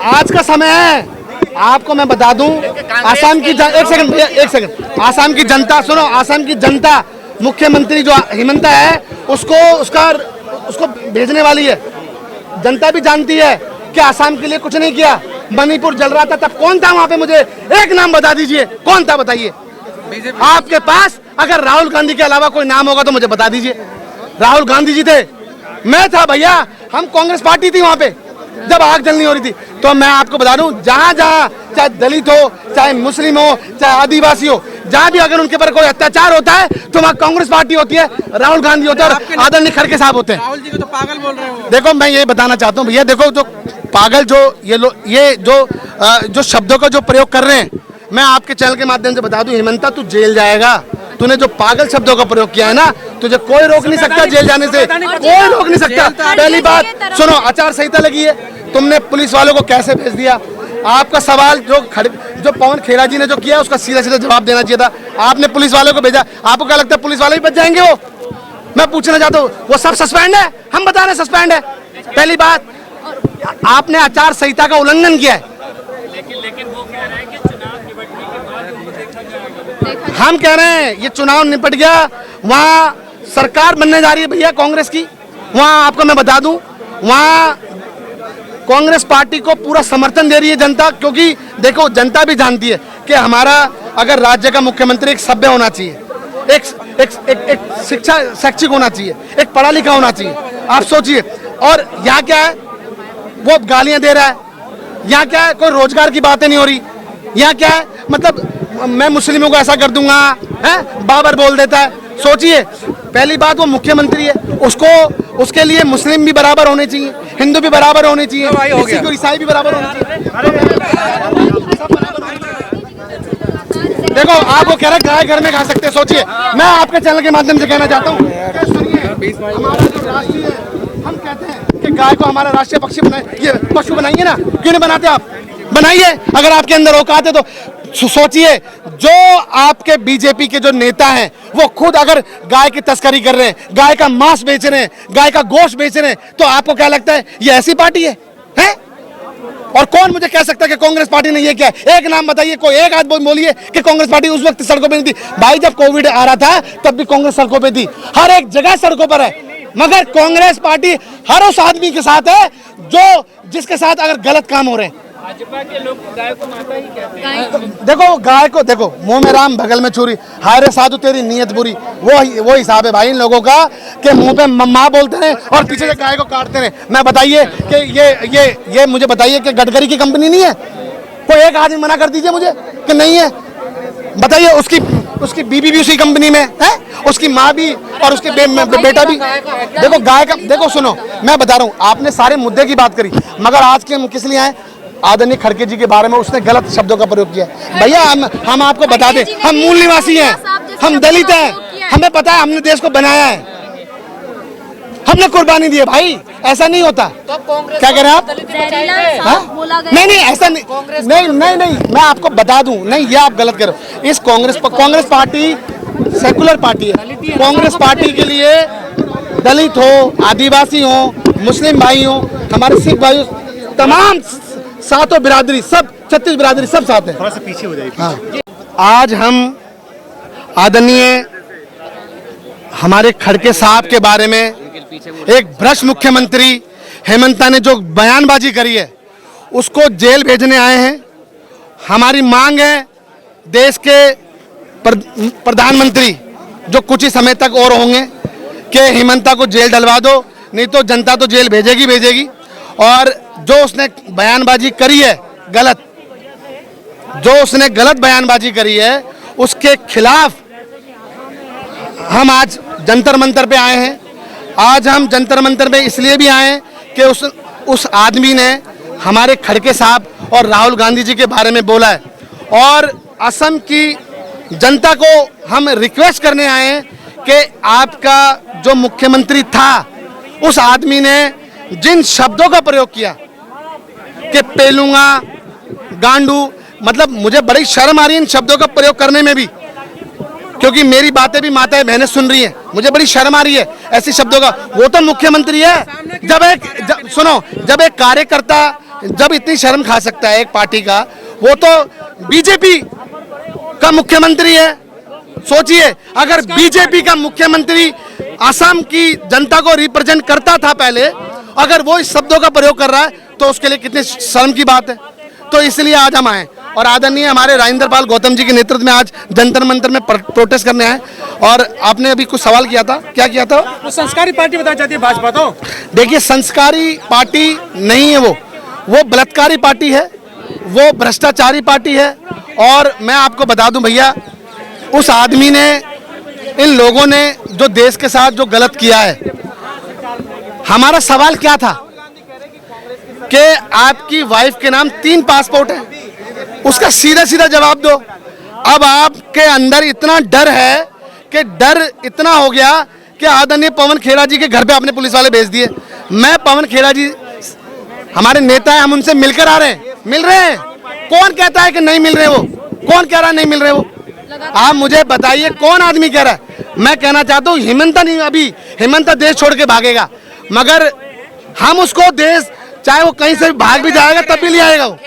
आज का समय है, आपको मैं बता दूं, आसाम की एक सेकंड आसाम की जनता सुनो, आसाम की जनता मुख्यमंत्री जो हिमंता है उसको भेजने वाली है। जनता भी जानती है कि आसाम के लिए कुछ नहीं किया। मणिपुर जल रहा था तब कौन था वहां पे? मुझे एक नाम बता दीजिए, कौन था बताइए। आपके पास अगर राहुल गांधी के अलावा कोई नाम होगा तो मुझे बता दीजिए। राहुल गांधी जी थे, मैं था भैया, हम कांग्रेस पार्टी थी वहां पे जब आग जलनी हो रही थी। तो मैं आपको बता दूं, जहां जहां चाहे दलित हो, चाहे मुस्लिम हो, चाहे आदिवासी हो, जहां भी अगर उनके पर कोई अत्याचार होता है तो वहां कांग्रेस पार्टी होती है, राहुल गांधी होते हैं और आदरणीय खड़गे साहब होते हैं। राहुल जी को तो पागल बोल रहे हो। देखो मैं ये बताना चाहता हूँ भैया, देखो जो पागल जो शब्दों का जो प्रयोग कर रहे हैं, मैं आपके चैनल के माध्यम से बता दूं, हिमंता तू जेल जाएगा। तूने जो पागल शब्दों का प्रयोग किया है ना, तुझे कोई रोक नहीं सकता जेल जाने से, कोई रोक नहीं सकता। पहली बात सुनो, आचार संहिता लगी है, तुमने पुलिस वालों को कैसे भेज दिया? आपका सवाल जो पवन खेरा जी ने जो किया उसका सीधा सीधा जवाब देना चाहिए था। आपने पुलिस वालों को भेजा, आपको क्या लगता है पुलिस वाले भी बच जाएंगे? वो मैं पूछना चाहता हूँ, वो सब सस्पेंड है? हम बता रहे सस्पेंड है। पहली बात, आपने आचार संहिता का उल्लंघन किया है। लेकिन वो कह रहे हैं कि चुनाव निपटने के बाद वो देखा जाएगा। हम कह रहे हैं ये चुनाव निपट गया, वहाँ सरकार बनने जा रही है भैया कांग्रेस की। वहाँ आपको मैं बता दूं, वहाँ कांग्रेस पार्टी को पूरा समर्थन दे रही है जनता, क्योंकि देखो जनता भी जानती है कि हमारा अगर राज्य का मुख्यमंत्री एक सभ्य होना चाहिए, एक शिक्षा शैक्षिक होना चाहिए, एक पढ़ा लिखा होना चाहिए। आप सोचिए, और यहाँ क्या है, वो गालियां दे रहा है। यहाँ क्या है, कोई रोजगार की बातें नहीं हो रही। यहाँ क्या है, मतलब मैं मुस्लिमों को ऐसा कर दूंगा, है बाबर बोल देता है। सोचिए, पहली बात वो मुख्यमंत्री है, उसके लिए मुस्लिम भी बराबर होने चाहिए, हिंदू भी बराबर होने चाहिए, किसी को ईसाई भी बराबर होने चाहिए। देखो आपको कह रहा है गाय घर में खा सकते हैं। सोचिए, मैं आपके चैनल के माध्यम से कहना चाहता हूँ, हमारा जो राष्ट्रीय, हम कहते हैं कि गाय को हमारा राष्ट्रीय पक्षी बनाए, ये पशु बनाइए ना, क्यों नहीं बनाते आप? बनाइए, अगर आपके अंदर औकात है तो। सोचिए, जो आपके बीजेपी के जो नेता हैं वो खुद अगर गाय की तस्करी कर रहे हैं, गाय का मांस बेच रहे हैं, गाय का गोश्त बेच रहे हैं, तो आपको क्या लगता है ये ऐसी पार्टी है? और कौन मुझे कह सकता है कि कांग्रेस पार्टी ने ये किया? एक नाम बताइए, कोई एक आदमी बोलिए कि कांग्रेस पार्टी उस वक्त सड़कों पे नहीं थी। भाई जब कोविड आ रहा था तब भी कांग्रेस सड़कों पे थी, हर एक जगह सड़कों पर है, मगर कांग्रेस पार्टी हर उस आदमी के साथ है जिसके साथ अगर गलत काम हो रहे हैं। भाजपा के लोग गाय को माता ही कहते हैं। देखो गाय को, देखो मुंह में राम बगल में छुरी, हाय रे साधु तेरी नीयत बुरी, वो हिसाब है भाई इन लोगों का कि मुंह पे माँ बोलते हैं और पीछे से गाय को काटते हैं। मैं बताइए कि ये मुझे बताइए कि गडकरी की कंपनी नहीं है? कोई एक आदमी मना कर दीजिए मुझे कि नहीं है। बताइए, उसकी बीबी भी उसी कंपनी में है, उसकी माँ भी और उसके बेटा भी। देखो गाय का, देखो सुनो, मैं बता रहा हूँ, आपने सारे मुद्दे की बात करी, मगर आज के हम किस लिए आए? आदरणीय खड़गे जी के बारे में उसने गलत शब्दों का प्रयोग किया। भैया हम आपको बता दें, हम मूल निवासी हैं, हम दलित हैं, हमें पता है, हमने देश को बनाया है, हमने कुर्बानी दी है भाई, ऐसा नहीं होता। तो क्या कह रहे हैं आप? नहीं ऐसा नहीं, मैं आपको बता दूं, नहीं ये आप गलत कर रहे हो। इस कांग्रेस पार्टी सेकुलर पार्टी है। कांग्रेस पार्टी के लिए दलित हो, आदिवासी हो, मुस्लिम भाई हो, हमारे सिख भाई, तमाम सातों बिरादरी, सब 36 बिरादरी सब साथ है। थोड़ा सा पीछे हो जाइए। हाँ, आज हम आदरणीय हमारे खड़गे साहब के बारे में, एक भ्रष्ट मुख्यमंत्री हेमंता ने जो बयानबाजी करी है उसको जेल भेजने आए हैं। हमारी मांग है देश के प्रधानमंत्री जो कुछ ही समय तक और होंगे कि हेमंता को जेल डलवा दो, नहीं तो जनता तो जेल भेजेगी। और जो उसने बयानबाजी करी है गलत, बयानबाजी करी है उसके खिलाफ हम आज जंतर मंतर पे आए हैं। आज हम जंतर मंतर पे इसलिए भी आए हैं कि उस आदमी ने हमारे खड़गे साहब और राहुल गांधी जी के बारे में बोला है, और असम की जनता को हम रिक्वेस्ट करने आए हैं कि आपका जो मुख्यमंत्री था उस आदमी ने जिन शब्दों का प्रयोग किया कि पेलूंगा, गांडू, मतलब मुझे बड़ी शर्म आ रही है इन शब्दों का प्रयोग करने में भी, क्योंकि मेरी बातें भी माताएं बहनें सुन रही हैं, मुझे बड़ी शर्म आ रही है ऐसी शब्दों का। वो तो मुख्यमंत्री है, जब एक कार्यकर्ता जब इतनी शर्म खा सकता है एक पार्टी का, वो तो बीजेपी का मुख्यमंत्री है। सोचिए, अगर बीजेपी का मुख्यमंत्री असम की जनता को रिप्रेजेंट करता था पहले, अगर वो इस शब्दों का प्रयोग कर रहा है तो उसके लिए कितनी शर्म की बात है। तो इसलिए आज हम आए और आदरणीय हमारे राजेंद्र पाल गौतम जी के नेतृत्व में आज जंतर मंतर में प्रोटेस्ट करने आए। और आपने अभी कुछ सवाल किया था, क्या किया था? तो संस्कारी पार्टी बताई जाती है भाजपा। तो देखिए, संस्कारी पार्टी नहीं है वो बलात्कारी पार्टी है, वो भ्रष्टाचारी पार्टी है। और मैं आपको बता दूं भैया, उस आदमी ने, इन लोगों ने जो देश के साथ जो गलत किया है, हमारा सवाल क्या था कि आपकी वाइफ के नाम 3 पासपोर्ट है, उसका सीधा सीधा जवाब दो। अब आपके अंदर इतना डर है कि डर इतना हो गया कि आदरणीय पवन खेड़ा जी के घर पे आपने पुलिस वाले भेज दिए। मैं पवन खेड़ा जी हमारे नेता है, हम उनसे मिलकर आ रहे हैं, मिल रहे हैं। कौन कहता है कि नहीं मिल रहे? वो कौन कह रहा है नहीं मिल रहे? वो आप मुझे बताइए, कौन आदमी कह रहा है? मैं कहना चाहता हूँ हेमंता नहीं, अभी हेमंता देश छोड़ के भागेगा, मगर हम उसको देश, चाहे वो कहीं से भाग भी जाएगा तब भी ले आएगा वो।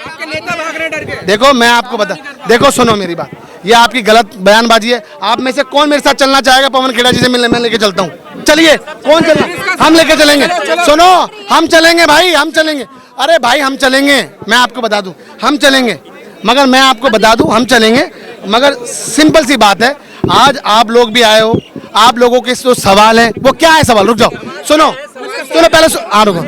देखो मैं आपको बता, देखो सुनो मेरी बात, ये आपकी गलत बयानबाजी है। आप में से कौन मेरे साथ चलना चाहेगा पवन खेड़ा जी से मिलने? मैं लेके चलता हूँ, चलिए। कौन चलना? हम लेके चलेंगे। सुनो, हम चलेंगे भाई, हम चलेंगे। अरे भाई हम चलेंगे, मैं आपको बता दूं हम चलेंगे, मगर मैं आपको बता दूं हम चलेंगे, मगर सिंपल सी बात है, आज आप लोग भी आए हो, आप लोगों के जो सवाल है वो क्या है? सवाल रुक जाओ, सुनो पहले रुको,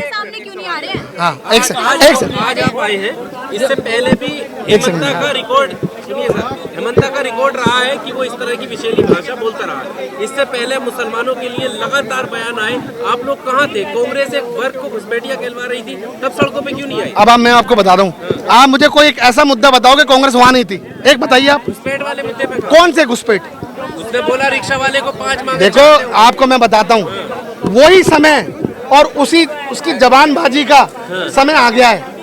हाँ एक सेकंड। आज आप आए हैं, इससे पहले भी हेमंता का रिकॉर्ड, सुनिए सर, हेमंता का रिकॉर्ड रहा है कि वो इस तरह की विषैली भाषा बोलता रहा है। इससे पहले मुसलमानों के लिए लगातार बयान आए। आप लोग कहाँ थे? कांग्रेस एक वर्ग को घुसपैठिया कहलवा रही थी, तब सड़कों पे क्यों नहीं आए? अब मैं आपको बता दूं, आप मुझे कोई एक ऐसा मुद्दा बताओ कि कांग्रेस वहां नहीं थी, एक बताइए आप। घुसपैठ वाले मुद्दे पे कौन से घुसपैठ? उसने बोला रिक्शा वाले को 5 मांगे। देखो आपको मैं बताता हूँ, वही समय और उसकी जबानबाजी का समय आ गया है।